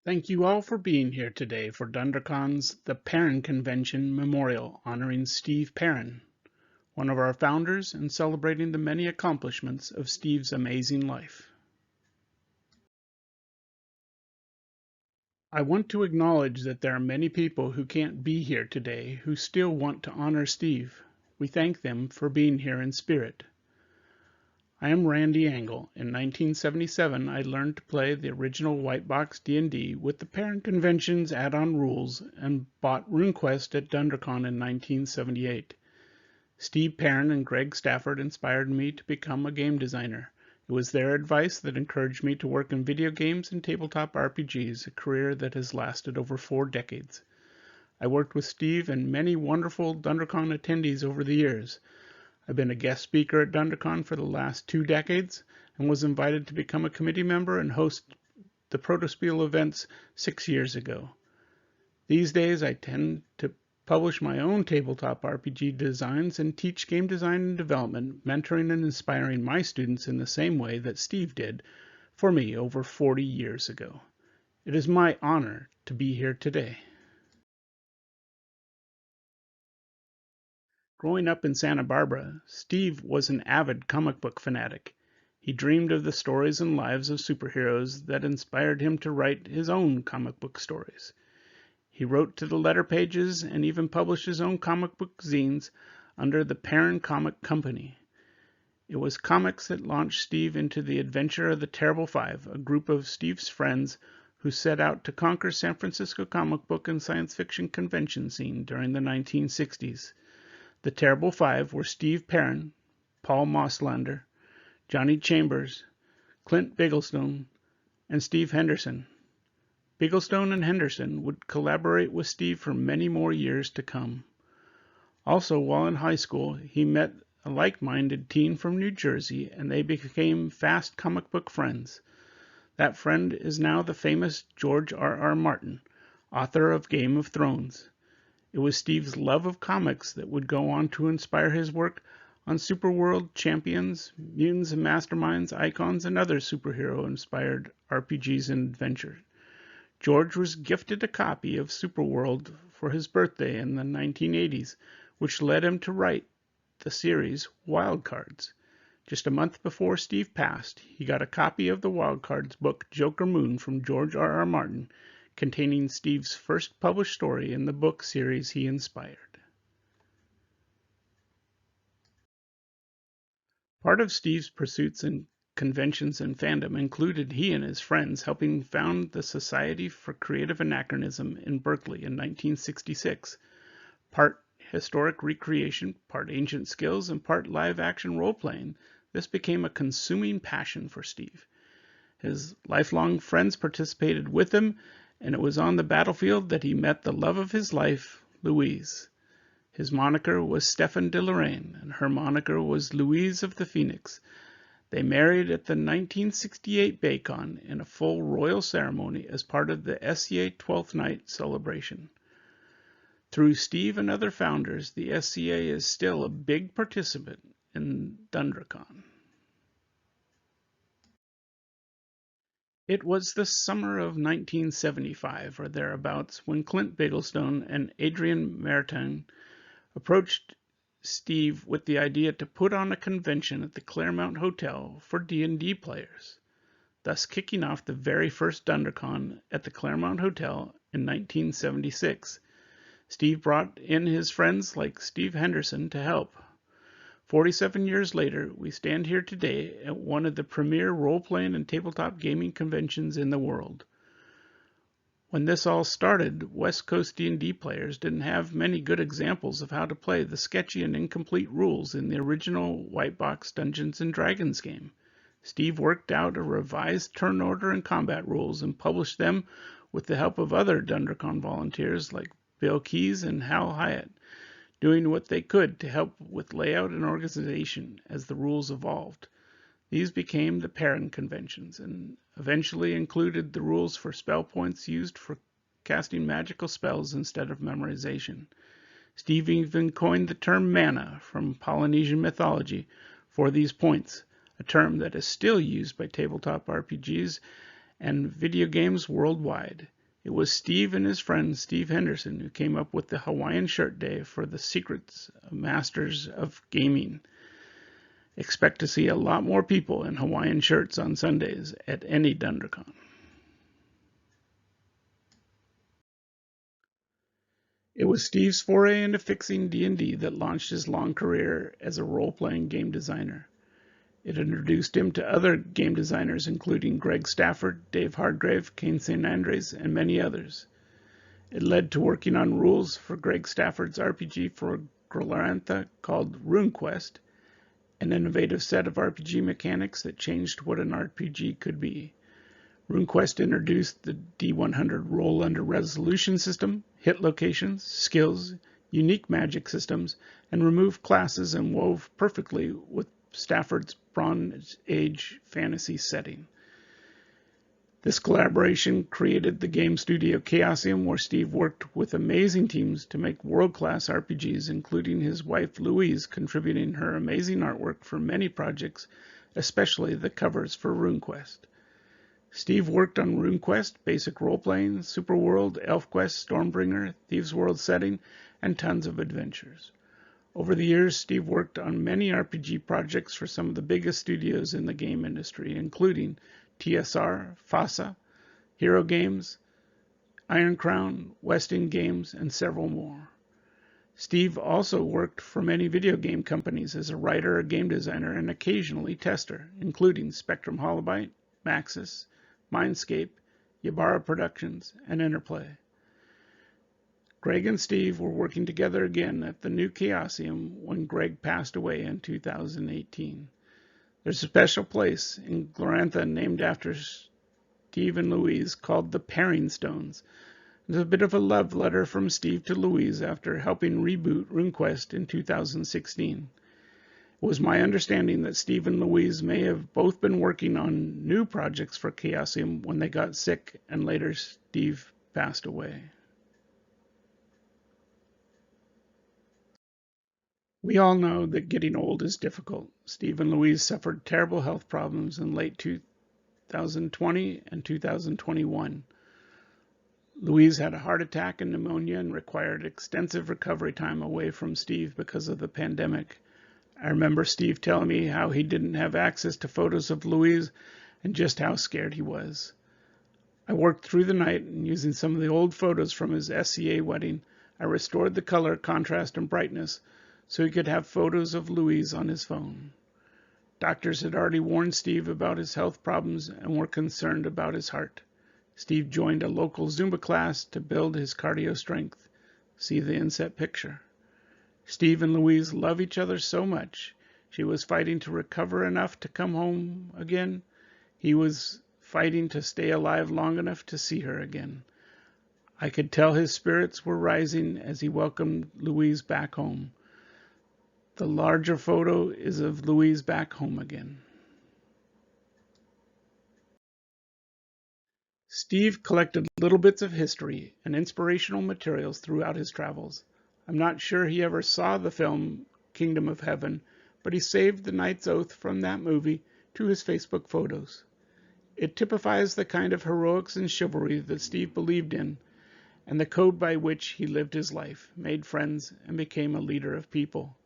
Thank you all for being here today for DunDraCon's The Perrin Convention Memorial honoring Steve Perrin, one of our founders, and celebrating the many accomplishments of Steve's amazing life. I want to acknowledge that there are many people who can't be here today who still want to honor Steve. We thank them for being here in spirit. I am Randy Angle. In 1977, I learned to play the original white box D&D with the Perrin Convention's add-on rules and bought RuneQuest at DunDraCon in 1978. Steve Perrin and Greg Stafford inspired me to become a game designer. It was their advice that encouraged me to work in video games and tabletop RPGs, a career that has lasted over 4 decades. I worked with Steve and many wonderful DunDraCon attendees over the years. I've been a guest speaker at DunDraCon for the last 2 decades and was invited to become a committee member and host the Protospiel events 6 years ago. These days I tend to publish my own tabletop RPG designs and teach game design and development, mentoring and inspiring my students in the same way that Steve did for me over 40 years ago. It is my honor to be here today. Growing up in Santa Barbara, Steve was an avid comic book fanatic. He dreamed of the stories and lives of superheroes that inspired him to write his own comic book stories. He wrote to the letter pages and even published his own comic book zines under the Perrin Comic Company. It was comics that launched Steve into the adventure of the Terrible Five, a group of Steve's friends who set out to conquer San Francisco comic book and science fiction convention scene during the 1960s. The Terrible Five were Steve Perrin, Paul Mosslander, Johnny Chambers, Clint Bigglestone, and Steve Henderson. Bigglestone and Henderson would collaborate with Steve for many more years to come. Also, while in high school, he met a like-minded teen from New Jersey, and they became fast comic book friends. That friend is now the famous George R.R. Martin, author of Game of Thrones. It was Steve's love of comics that would go on to inspire his work on Superworld, Champions, Mutants and Masterminds, Icons, and other superhero-inspired RPGs and adventures. George was gifted a copy of Superworld for his birthday in the 1980s, which led him to write the series Wildcards. Just a month before Steve passed, he got a copy of the Wildcards book Joker Moon from George R.R. Martin, containing Steve's first published story in the book series he inspired. Part of Steve's pursuits and conventions and fandom included he and his friends helping found the Society for Creative Anachronism in Berkeley in 1966. Part historic recreation, part ancient skills, and part live-action role-playing, this became a consuming passion for Steve. His lifelong friends participated with him, and it was on the battlefield that he met the love of his life, Louise. His moniker was Stefan de Lorraine, and her moniker was Louise of the Phoenix. They married at the 1968 Baycon in a full royal ceremony as part of the SCA 12th Night celebration. Through Steve and other founders, the SCA is still a big participant in DunDraCon. It was the summer of 1975 or thereabouts when Clint Bigglestone and Adrian Martin approached Steve with the idea to put on a convention at the Claremont Hotel for D&D players, thus kicking off the very first DunDraCon at the Claremont Hotel in 1976. Steve brought in his friends like Steve Henderson to help. 47 years later, we stand here today at one of the premier role-playing and tabletop gaming conventions in the world. When this all started, West Coast D&D players didn't have many good examples of how to play the sketchy and incomplete rules in the original White Box Dungeons & Dragons game. Steve worked out a revised turn order and combat rules and published them with the help of other DunDraCon volunteers like Bill Keyes and Hal Hyatt, doing what they could to help with layout and organization as the rules evolved. These became the Perrin conventions and eventually included the rules for spell points used for casting magical spells instead of memorization. Steve even coined the term mana from Polynesian mythology for these points, a term that is still used by tabletop RPGs and video games worldwide. It was Steve and his friend Steve Henderson who came up with the Hawaiian Shirt Day for the Secrets of Masters of Gaming. Expect to see a lot more people in Hawaiian shirts on Sundays at any DunDraCon. It was Steve's foray into fixing D&D that launched his long career as a role-playing game designer. It introduced him to other game designers including Greg Stafford, Dave Hardgrave, Kane St. Andres, and many others. It led to working on rules for Greg Stafford's RPG for Glorantha called RuneQuest, an innovative set of RPG mechanics that changed what an RPG could be. RuneQuest introduced the D100 roll under resolution system, hit locations, skills, unique magic systems, and removed classes and wove perfectly with Stafford's Bronze Age fantasy setting. This collaboration created the game studio Chaosium, where Steve worked with amazing teams to make world-class RPGs, including his wife Louise contributing her amazing artwork for many projects, especially the covers for RuneQuest. Steve worked on RuneQuest, Basic Role-Playing, Superworld, ElfQuest, Stormbringer, Thieves' World setting, and tons of adventures. Over the years, Steve worked on many RPG projects for some of the biggest studios in the game industry, including TSR, FASA, Hero Games, Iron Crown, West End Games, and several more. Steve also worked for many video game companies as a writer, a game designer, and occasionally tester, including Spectrum Holobyte, Maxis, Mindscape, Ybarra Productions, and Interplay. Greg and Steve were working together again at the new Chaosium when Greg passed away in 2018. There's a special place in Glorantha named after Steve and Louise called the Perrin Stones. It's a bit of a love letter from Steve to Louise after helping reboot RuneQuest in 2016. It was my understanding that Steve and Louise may have both been working on new projects for Chaosium when they got sick and later Steve passed away. We all know that getting old is difficult. Steve and Louise suffered terrible health problems in late 2020 and 2021. Louise had a heart attack and pneumonia and required extensive recovery time away from Steve because of the pandemic. I remember Steve telling me how he didn't have access to photos of Louise and just how scared he was. I worked through the night and using some of the old photos from his SCA wedding, I restored the color, contrast, and brightness so he could have photos of Louise on his phone. Doctors had already warned Steve about his health problems and were concerned about his heart. Steve joined a local Zumba class to build his cardio strength. See the inset picture. Steve and Louise love each other so much. She was fighting to recover enough to come home again. He was fighting to stay alive long enough to see her again. I could tell his spirits were rising as he welcomed Louise back home. The larger photo is of Louise back home again. Steve collected little bits of history and inspirational materials throughout his travels. I'm not sure he ever saw the film Kingdom of Heaven, but he saved the Knight's Oath from that movie to his Facebook photos. It typifies the kind of heroics and chivalry that Steve believed in, and the code by which he lived his life, made friends, and became a leader of people.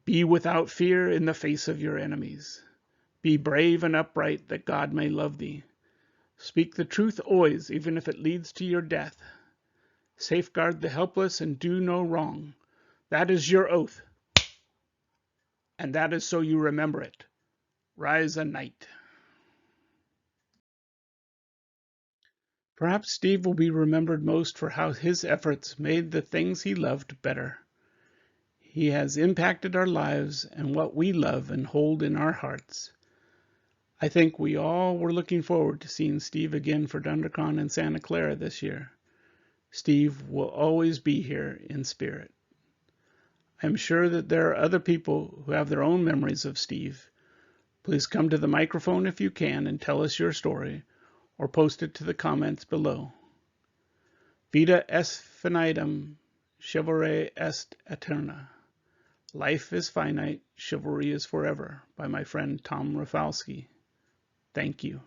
Be without fear in the face of your enemies. Be brave and upright that God may love thee. Speak the truth always, even if it leads to your death. Safeguard the helpless and do no wrong. That is your oath. And that is so you remember it. Rise a knight. Perhaps Steve will be remembered most for how his efforts made the things he loved better. He has impacted our lives and what we love and hold in our hearts. I think we all were looking forward to seeing Steve again for DunDraCon in Santa Clara this year. Steve will always be here in spirit. I'm sure that there are other people who have their own memories of Steve. Please come to the microphone if you can and tell us your story, or post it to the comments below. Vita est finitum, chivalry est eterna. Life is finite, chivalry is forever, by my friend Tom Rafalski. Thank you.